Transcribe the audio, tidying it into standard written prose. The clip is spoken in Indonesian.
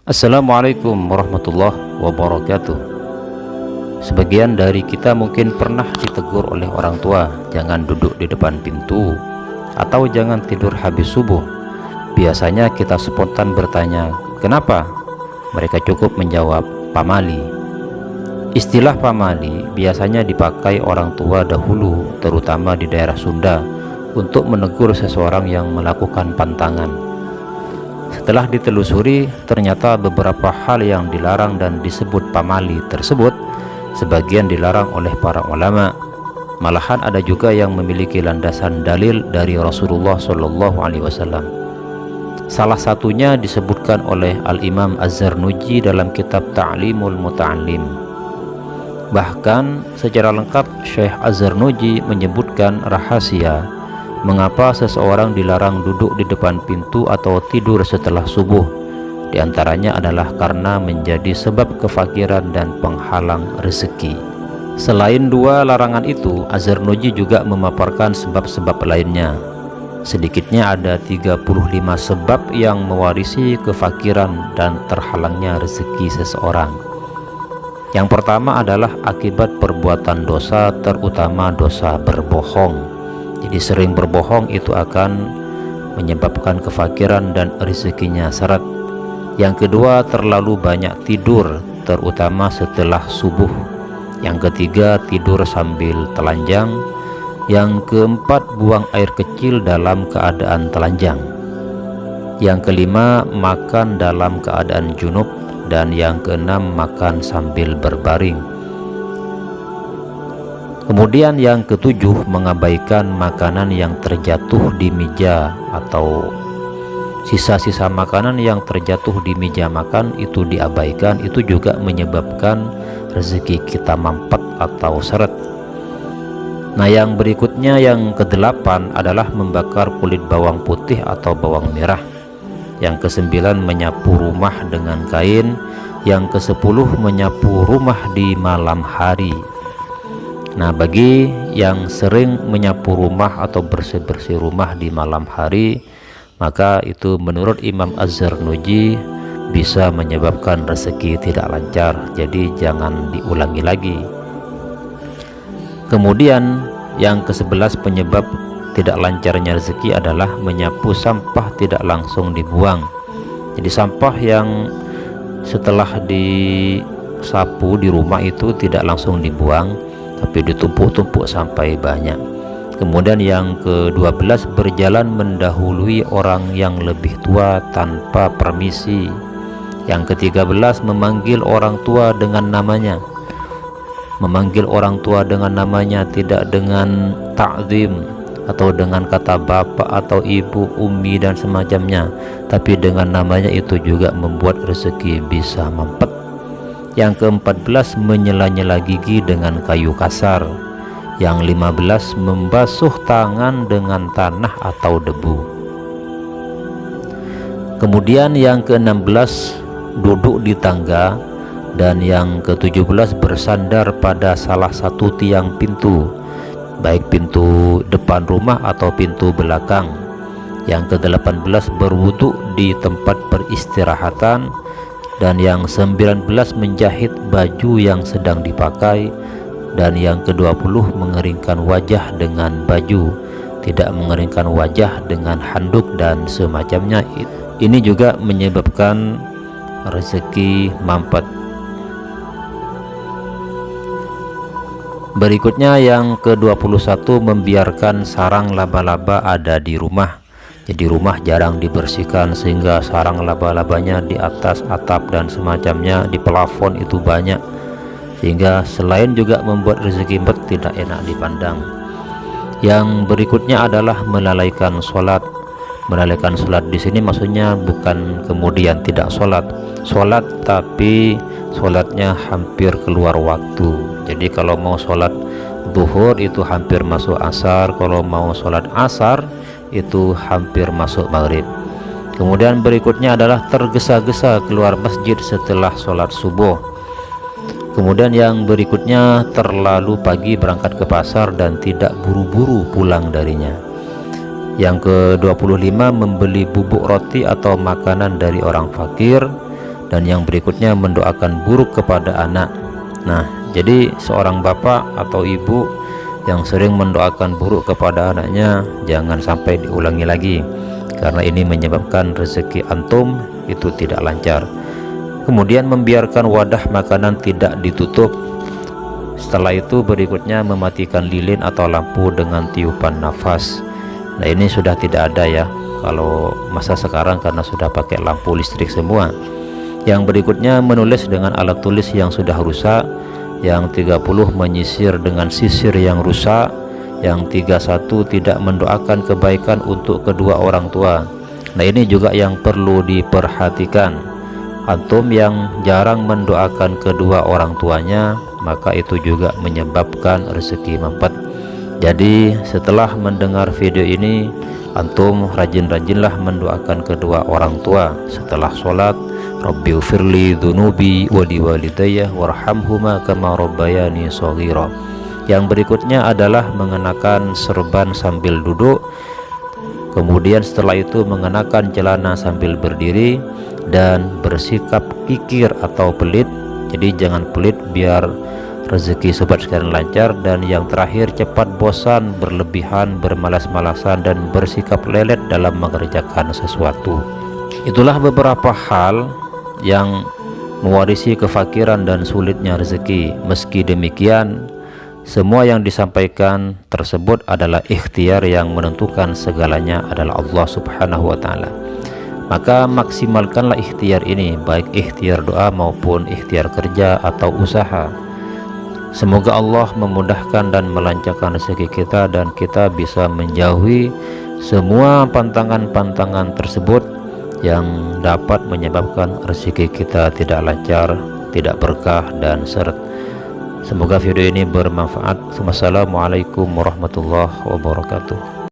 Assalamualaikum warahmatullahi wabarakatuh. Sebagian dari kita mungkin pernah ditegur oleh orang tua, jangan duduk di depan pintu atau jangan tidur habis subuh. Biasanya kita spontan bertanya, kenapa? Mereka cukup menjawab, pamali. Istilah pamali biasanya dipakai orang tua dahulu, terutama di daerah Sunda, untuk menegur seseorang yang melakukan pantangan. Setelah ditelusuri, ternyata beberapa hal yang dilarang dan disebut pamali tersebut sebagian dilarang oleh para ulama. Malahan ada juga yang memiliki landasan dalil dari Rasulullah Shallallahu Alaihi Wasallam. Salah satunya disebutkan oleh Al-Imam Az-Zarnuji dalam kitab Ta'limul Muta'allim. Bahkan secara lengkap Syekh Az-Zarnuji menyebutkan rahasia mengapa seseorang dilarang duduk di depan pintu atau tidur setelah subuh. Di antaranya adalah karena menjadi sebab kefakiran dan penghalang rezeki. Selain dua larangan itu, Az-Zarnuji juga memaparkan sebab-sebab lainnya. Sedikitnya ada 35 sebab yang mewarisi kefakiran dan terhalangnya rezeki seseorang. Yang pertama adalah akibat perbuatan dosa, terutama dosa berbohong. Jadi sering berbohong itu akan menyebabkan kefakiran dan rezekinya seret. Yang kedua, terlalu banyak tidur, terutama setelah subuh. Yang ketiga, tidur sambil telanjang. Yang keempat, buang air kecil dalam keadaan telanjang. Yang kelima, makan dalam keadaan junub. Dan yang keenam, makan sambil berbaring. Kemudian yang ketujuh, mengabaikan makanan yang terjatuh di meja atau sisa-sisa makanan yang terjatuh di meja makan itu diabaikan. Itu juga menyebabkan rezeki kita mampet atau seret. Nah, yang berikutnya yang kedelapan adalah membakar kulit bawang putih atau bawang merah. Yang kesembilan, menyapu rumah dengan kain. Yang kesepuluh, menyapu rumah di malam hari. Nah, bagi yang sering menyapu rumah atau bersih-bersih rumah di malam hari, maka itu menurut Imam Az-Zarnuji bisa menyebabkan rezeki tidak lancar. Jadi jangan diulangi lagi. Kemudian yang ke-11 penyebab tidak lancarnya rezeki adalah menyapu sampah tidak langsung dibuang. Jadi sampah yang setelah disapu di rumah itu tidak langsung dibuang, tapi ditumpuk-tumpuk sampai banyak. Kemudian yang ke-12, berjalan mendahului orang yang lebih tua tanpa permisi. Yang ke-13, memanggil orang tua dengan namanya. Memanggil orang tua dengan namanya, tidak dengan ta'zim atau dengan kata bapak atau ibu, umi dan semacamnya, tapi dengan namanya. Itu juga membuat rezeki bisa mampet. Yang ke-14, menyela-nyela gigi dengan kayu kasar. Yang 15, membasuh tangan dengan tanah atau debu. Kemudian yang ke-16, duduk di tangga. Dan yang ke-17, bersandar pada salah satu tiang pintu, baik pintu depan rumah atau pintu belakang. Yang ke-18, berwudu di tempat peristirahatan. Dan yang 19, menjahit baju yang sedang dipakai. Dan yang ke-20, mengeringkan wajah dengan baju, tidak mengeringkan wajah dengan handuk dan semacamnya. Ini juga menyebabkan rezeki mampet. Berikutnya yang ke-21, membiarkan sarang laba-laba ada di rumah. Jadi rumah jarang dibersihkan sehingga sarang laba-labanya di atas atap dan semacamnya, di plafon itu banyak, sehingga selain juga membuat rezeki tidak enak dipandang. Yang berikutnya adalah melalaikan sholat. Melalaikan sholat di sini maksudnya bukan kemudian tidak sholat, tapi sholatnya hampir keluar waktu. Jadi kalau mau sholat zuhur itu hampir masuk asar, kalau mau sholat asar itu hampir masuk maghrib. Kemudian berikutnya adalah tergesa-gesa keluar masjid setelah sholat subuh. Kemudian yang berikutnya, terlalu pagi berangkat ke pasar dan tidak buru-buru pulang darinya. Yang ke-25, membeli bubuk roti atau makanan dari orang fakir. dan yang berikutnya mendoakan buruk kepada anak. Nah, jadi seorang bapak atau ibu yang sering mendoakan buruk kepada anaknya jangan sampai diulangi lagi, karena ini menyebabkan rezeki antum itu tidak lancar. Kemudian membiarkan wadah makanan tidak ditutup. Setelah itu berikutnya mematikan lilin atau lampu dengan tiupan nafas. Nah, ini sudah tidak ada ya kalau masa sekarang, karena sudah pakai lampu listrik semua. Yang berikutnya menulis dengan alat tulis yang sudah rusak. Yang 30 menyisir dengan sisir yang rusak. Yang 31 tidak mendoakan kebaikan untuk kedua orang tua. Nah, ini juga yang perlu diperhatikan. Antum yang jarang mendoakan kedua orang tuanya, maka itu juga menyebabkan rezeki mampet. Jadi setelah mendengar video ini, antum rajin-rajinlah mendoakan kedua orang tua setelah sholat. Rabbighfirli dzunubi wa liwalidayya warhamhuma kama rabbayani shaghira. Yang berikutnya adalah mengenakan serban sambil duduk. Kemudian setelah itu mengenakan celana sambil berdiri dan bersikap kikir atau pelit. Jadi jangan pelit biar rezeki sobat sekalian lancar. Dan yang terakhir, cepat bosan, berlebihan, bermalas-malasan, dan bersikap lelet dalam mengerjakan sesuatu. Itulah beberapa hal yang mewarisi kefakiran dan sulitnya rezeki. Meski demikian, semua yang disampaikan tersebut adalah ikhtiar, yang menentukan segalanya adalah Allah Subhanahu wa Ta'ala. Maka maksimalkanlah ikhtiar ini, baik ikhtiar doa maupun ikhtiar kerja atau usaha. Semoga Allah memudahkan dan melancarkan rezeki kita, dan kita bisa menjauhi semua pantangan-pantangan tersebut yang dapat menyebabkan rezeki kita tidak lancar, tidak berkah, dan seret. Semoga video ini bermanfaat. Wassalamualaikum warahmatullahi wabarakatuh.